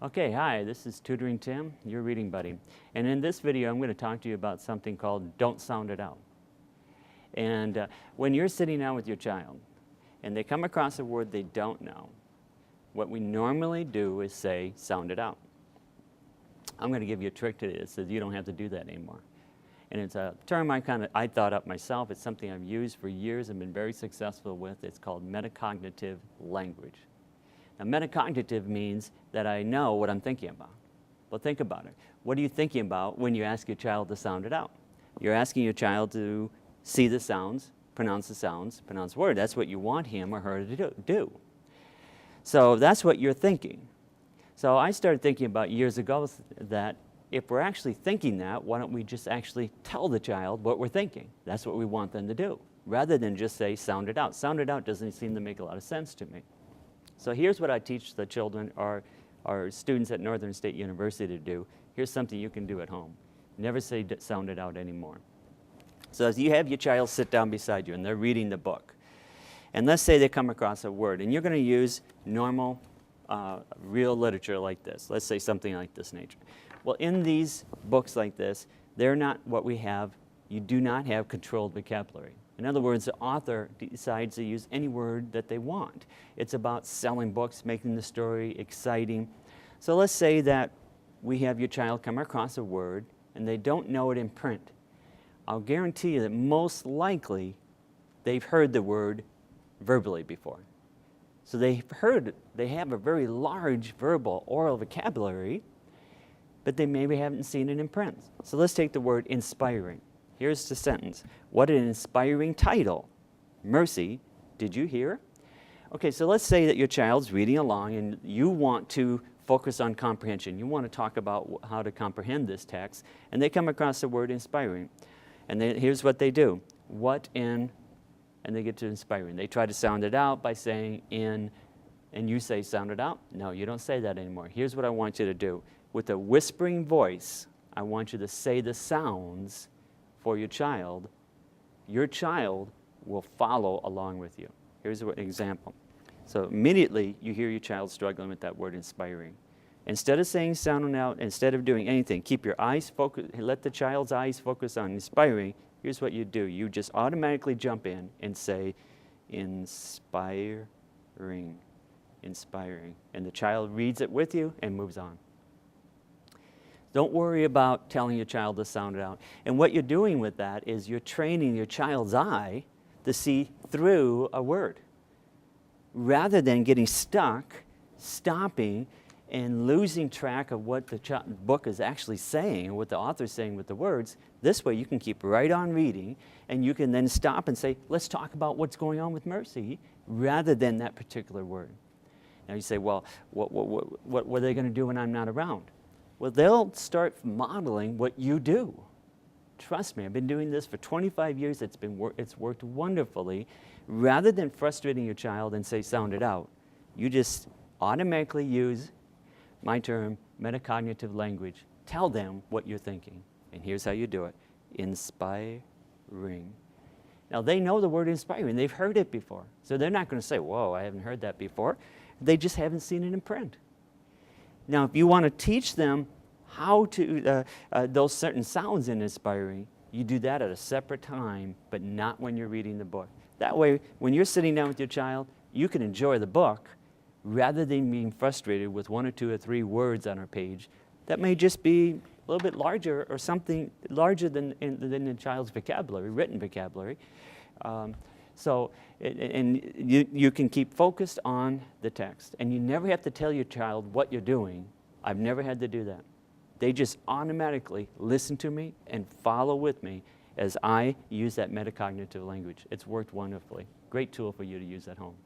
Okay, hi, this is Tutoring Tim, your reading buddy. And in this video, I'm going to talk to you about something called don't sound it out. And when you're sitting down with your child and they come across a word they don't know, what we normally do is say, sound it out. I'm going to give you a trick today that says you don't have to do that anymore. And it's a term I thought up myself. It's something I've used for years and been very successful with. It's called metacognitive language. Now, metacognitive means that I know what I'm thinking about. Well, think about it. What are you thinking about when you ask your child to sound it out? You're asking your child to see the sounds, pronounce words. That's what you want him or her to do. So that's what you're thinking. So I started thinking about years ago that if we're actually thinking that, why don't we just actually tell the child what we're thinking? That's what we want them to do, rather than just say, sound it out. Sound it out doesn't seem to make a lot of sense to me. So here's what I teach the children, our students at Northern State University to do. Here's something you can do at home. Never say sound it out anymore. So as you have your child sit down beside you and they're reading the book, and let's say they come across a word, and you're going to use normal, real literature like this. Let's say something like this nature. Well, in these books like this, they're not what we have. You do not have controlled vocabulary. In other words, the author decides to use any word that they want. It's about selling books, making the story exciting. So let's say that we have your child come across a word and they don't know it in print. I'll guarantee you that most likely they've heard the word verbally before. So they have a very large verbal oral vocabulary, but they maybe haven't seen it in print. So let's take the word inspiring. Here's the sentence. What an inspiring title. Mercy, did you hear? Okay, so let's say that your child's reading along and you want to focus on comprehension. You want to talk about how to comprehend this text, and they come across the word inspiring. And here's what they do. What in, and they get to inspiring. They try to sound it out by saying in, and you say sound it out. No, you don't say that anymore. Here's what I want you to do. With a whispering voice, I want you to say the sounds for your child. Your child will follow along with you. Here's an example. So immediately you hear your child struggling with that word inspiring. Instead of saying sounding out, instead of doing anything, keep your eyes focused, let the child's eyes focus on inspiring. Here's what you do. You just automatically jump in and say inspiring, inspiring. And the child reads it with you and moves on. Don't worry about telling your child to sound it out. And what you're doing with that is you're training your child's eye to see through a word. Rather than getting stuck, stopping, and losing track of what the book is actually saying and what the author's saying with the words, this way you can keep right on reading and you can then stop and say, let's talk about what's going on with mercy, rather than that particular word. Now you say, well, what are they going to do when I'm not around? Well, they'll start modeling what you do. Trust me, I've been doing this for 25 years. It's worked wonderfully. Rather than frustrating your child and say, sound it out, you just automatically use my term, metacognitive language. Tell them what you're thinking. And here's how you do it. Inspiring. Now, they know the word inspiring. They've heard it before. So they're not going to say, whoa, I haven't heard that before. They just haven't seen it in print. Now, if you want to teach them how to, those certain sounds in inspiring, you do that at a separate time, but not when you're reading the book. That way, when you're sitting down with your child, you can enjoy the book rather than being frustrated with 1 or 2 or 3 words on a page that may just be a little bit larger or something larger than the child's vocabulary, written vocabulary. You can keep focused on the text, and you never have to tell your child what you're doing. I've never had to do that. They just automatically listen to me and follow with me as I use that metacognitive language. It's worked wonderfully. Great tool for you to use at home.